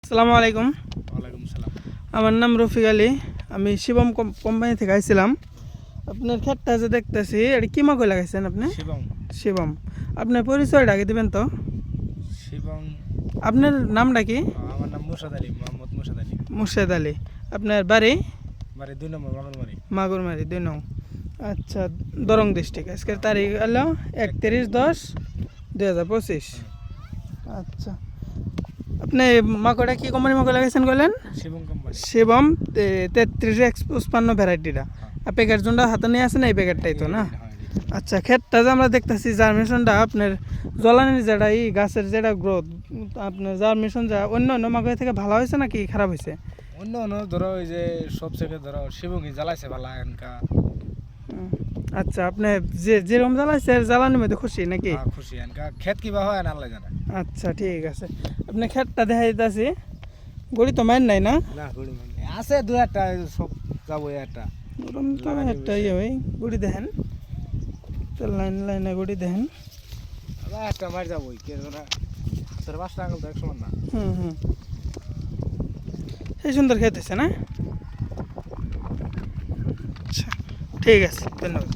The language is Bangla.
আসসালামু আলাইকুম। ওয়ালাইকুম সালাম। আমার নাম রফিক আলী। আমি শিবম কোম্পানি থেকে আইছিলাম। আপনার ক্ষেতটা যে দেখতেছি এটা কি মাকই লাগাইছেন আপনি? শিবম। শিবম। আপনার পরিচয়টা আগে দিবেন তো। শিবম। আপনার নামটা কি? আমার নাম মুর্শাদ আলী, মোহাম্মদ মুর্শাদ আলী। মুর্শেদ আলী। আপনার বাড়ি? বাড়ি 2 নম্বর মাগলমারি। মাগুরমারি 2 নং। আচ্ছা, দরং ডিস্ট্রিক্ট। আজকের তারিখ হলো 31/10/2025। আচ্ছা, আপনি মাকইটা কি কোম্পানি মাকই লাগাইছেন বললেন? শিবম কোম্পানি। শিবম 3355 ভ্যারাইটিটা। আর প্যাকেট জোনটা হাতে নিয়ে আসেন এই প্যাকেটটাই তো না? আচ্ছা, ক্ষেতটা যে আমরা দেখতেছি জার্মিনেশনটা আপনার জ্বলানির যেটা এই গাছের যেটা গ্রোথ আপনার জার্মিনেশন যা অন্য অন্য মাকই থেকে ভালো হয়েছে নাকি খারাপ হয়েছে? অন্য অন্য ধরো ওই যে সব থেকে ধরো শিবঙ্গি জ্বালাইছে ভালো এনকা। আচ্ছা, আপনি যেরকম জ্বালাইছে জ্বালানির মধ্যে খুশি নাকি? খুশি এনকা ক্ষেত কিবা হয় না আল্লাহ জানে। আচ্ছা, ঠিক আছে। আপনি ক্ষেতটা দেখা দিতেছি গড়ি তো মাইন নাই না? না গড়ি আছে 2-1টা সব যাবো একটা। গরম তো একটা ইয়ে হয় গড়ি দেখেন তো লাইন লাইনে গড়ি দেখেন। একটা মার যাবো কে জনা হাতের 5টা আঙুল তো এক সমান না। হুম। সেই সুন্দর খেতেছে না? আচ্ছা, ঠিক আছে, ধন্যবাদ।